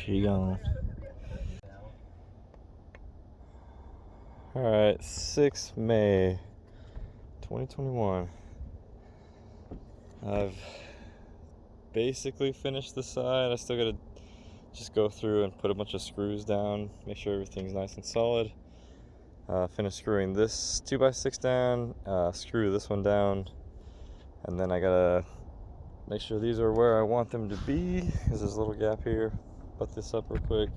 She gone. Alright, 6 May 2021. I've basically finished the side. I still gotta just go through and put a bunch of screws down, make sure everything's nice and solid. Finish screwing this 2x6 down, screw this one down, and then I gotta make sure these are where I want them to be, because there's a little gap here. Butt this up real quick,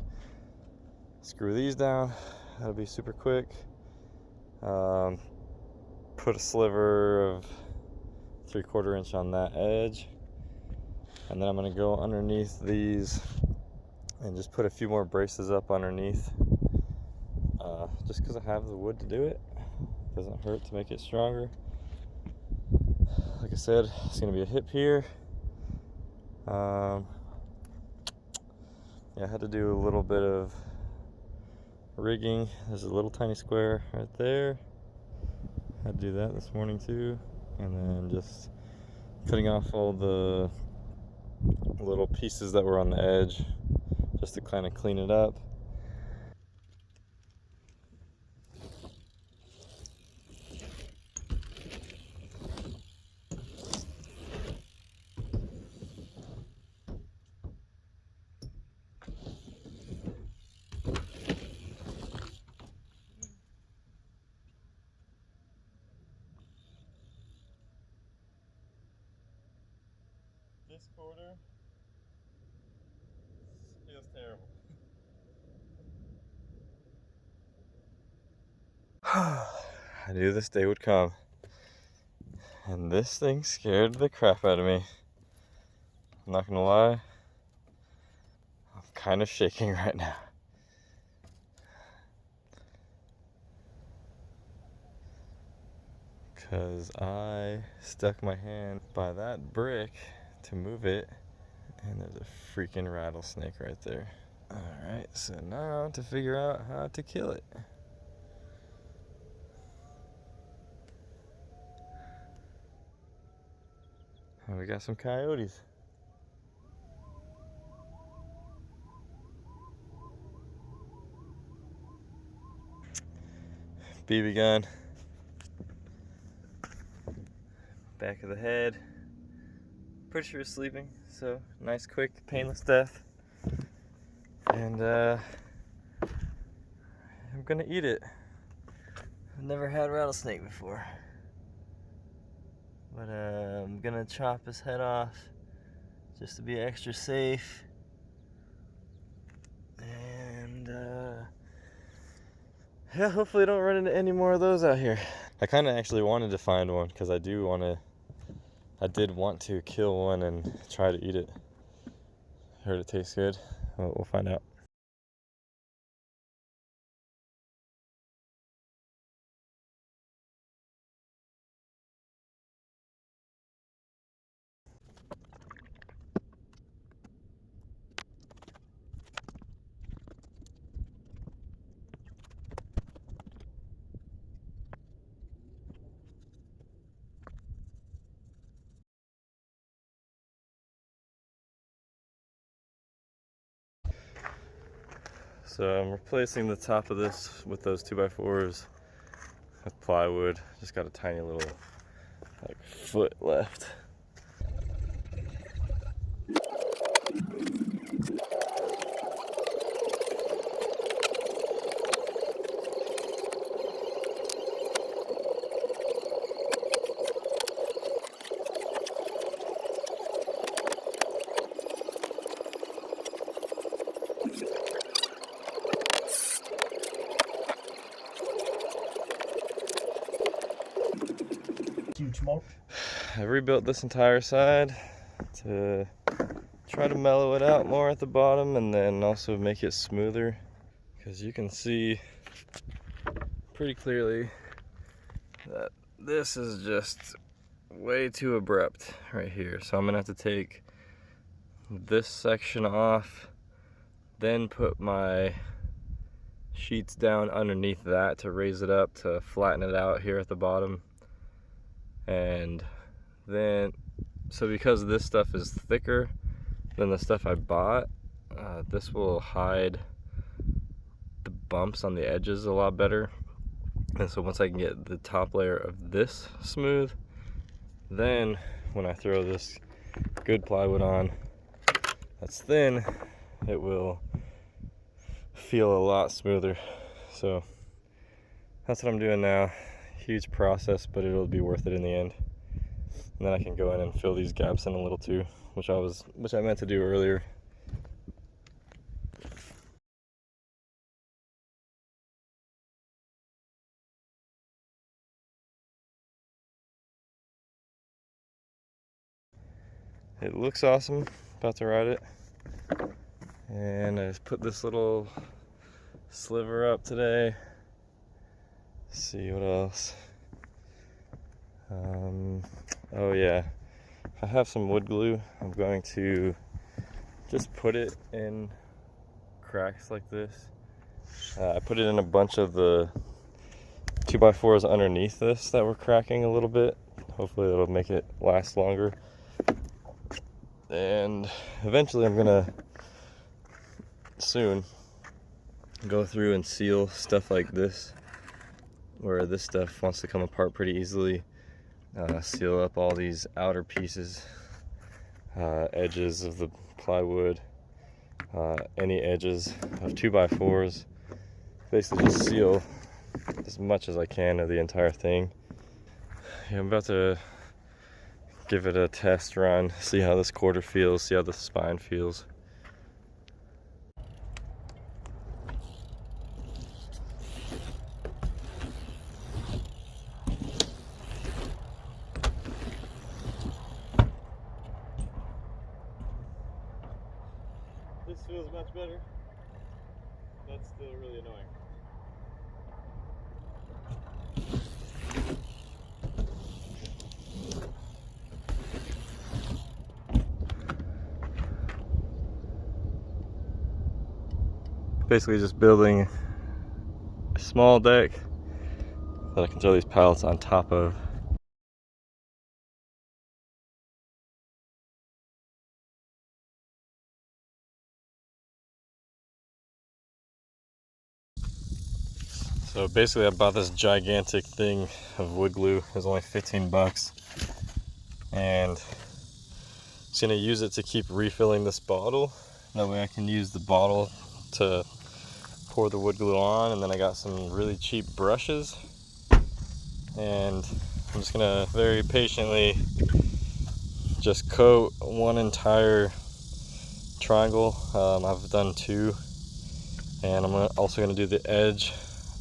screw these down, that'll be super quick. Put a sliver of 3/4 inch on that edge, and then I'm gonna go underneath these and just put a few more braces up underneath, just because I have the wood to do it. Doesn't hurt to make it stronger. Like I said, it's gonna be a hip here. Yeah, I had to do a little bit of rigging. There's a little tiny square right there. Had to do that this morning too, and then just cutting off all the little pieces that were on the edge just to kind of clean it up. This quarter feels terrible. I knew this day would come, and this thing scared the crap out of me. I'm not gonna lie, I'm kind of shaking right now. Because I stuck my hand by that brick to move it, and there's a freaking rattlesnake right there. Alright, so now to figure out how to kill it. And we got some coyotes. BB gun. Back of the head. Pretty sure he's sleeping, so nice, quick, painless death. And I'm gonna eat it. I've never had rattlesnake before, but I'm gonna chop his head off just to be extra safe. And yeah, hopefully I don't run into any more of those out here. I kind of actually wanted to find one because I did want to kill one and try to eat it. Heard it tastes good. Well, we'll find out. So I'm replacing the top of this with those 2x4s with plywood. Just got a tiny little foot left. I rebuilt this entire side to try to mellow it out more at the bottom and then also make it smoother, because you can see pretty clearly that this is just way too abrupt right here. So I'm gonna have to take this section off, then put my sheets down underneath that to raise it up to flatten it out here at the bottom. And then, so because this stuff is thicker than the stuff I bought, this will hide the bumps on the edges a lot better. And so once I can get the top layer of this smooth, then when I throw this good plywood on that's thin, it will feel a lot smoother. So that's what I'm doing now. Huge process, but it'll be worth it in the end. And then I can go in and fill these gaps in a little too, which I meant to do earlier. It looks awesome. About to ride it. And I just put this little sliver up today. Let's see what else. Oh yeah, I have some wood glue. I'm going to just put it in cracks like this. I put it in a bunch of the 2x4s underneath this that were cracking a little bit. Hopefully it'll make it last longer. And eventually I'm gonna soon go through and seal stuff like this, where this stuff wants to come apart pretty easily. Seal up all these outer pieces, edges of the plywood, any edges of 2x4s. Basically just seal as much as I can of the entire thing. Yeah, I'm about to give it a test run, see how this quarter feels, see how the spine feels. This feels much better. That's still really annoying. Basically just building a small deck that I can throw these pallets on top of. So basically I bought this gigantic thing of wood glue. It was only 15 bucks. And I'm gonna use it to keep refilling this bottle. That way I can use the bottle to pour the wood glue on. And then I got some really cheap brushes. And I'm just gonna very patiently just coat one entire triangle. I've done two. And I'm also gonna do the edge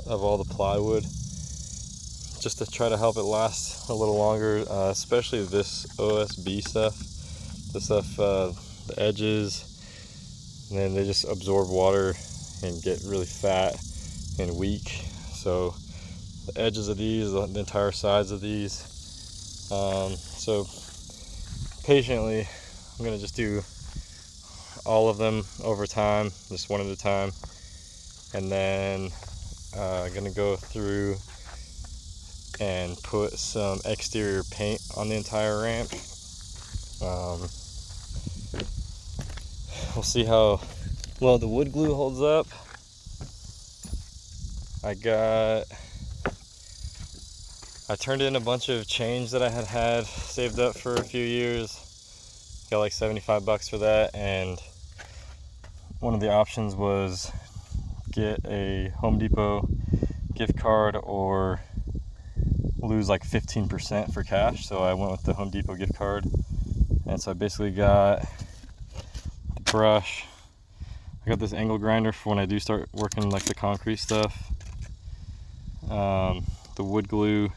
of all the plywood just to try to help it last a little longer, especially this OSB stuff. This stuff, the edges, and then they just absorb water and get really fat and weak. So the edges of these, the entire sides of these. So patiently, I'm gonna just do all of them over time, just one at a time, and then I'm gonna go through and put some exterior paint on the entire ramp. We'll see how well the wood glue holds up. I turned in a bunch of change that I had saved up for a few years. Got like 75 bucks for that, and one of the options was get a Home Depot gift card or lose like 15% for cash. So I went with the Home Depot gift card, and so I basically got the brush. I got this angle grinder for when I do start working like the concrete stuff. The wood glue.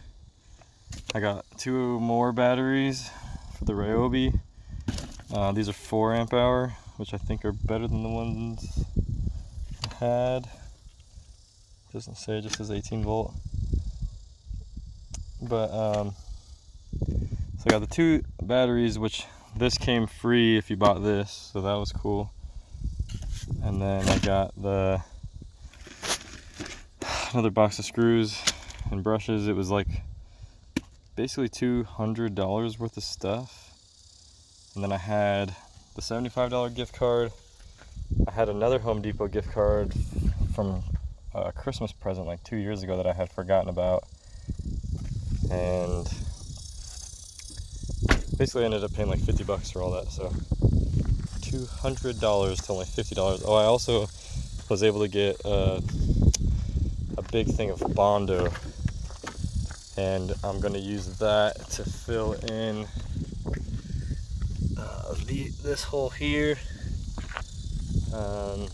I got 2 more batteries for the Ryobi. These are 4 amp hour, which I think are better than the ones I had. Doesn't say, it just says 18 volt. But so I got the 2 batteries, which this came free if you bought this, so that was cool. And then I got another box of screws and brushes. It was like basically $200 worth of stuff. And then I had the $75 gift card I had another Home Depot gift card from a Christmas present like 2 years ago that I had forgotten about, and basically I ended up paying like 50 bucks for all that, so $200 to only $50. Oh, I also was able to get a big thing of Bondo, and I'm going to use that to fill in this hole here. There's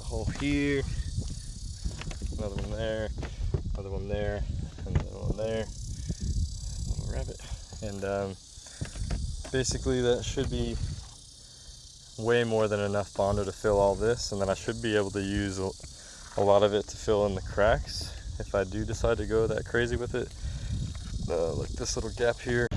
a hole here, another one there, another one there, and another one there. Little rabbit. And basically that should be way more than enough Bondo to fill all this, and then I should be able to use a lot of it to fill in the cracks if I do decide to go that crazy with it. Like this little gap here.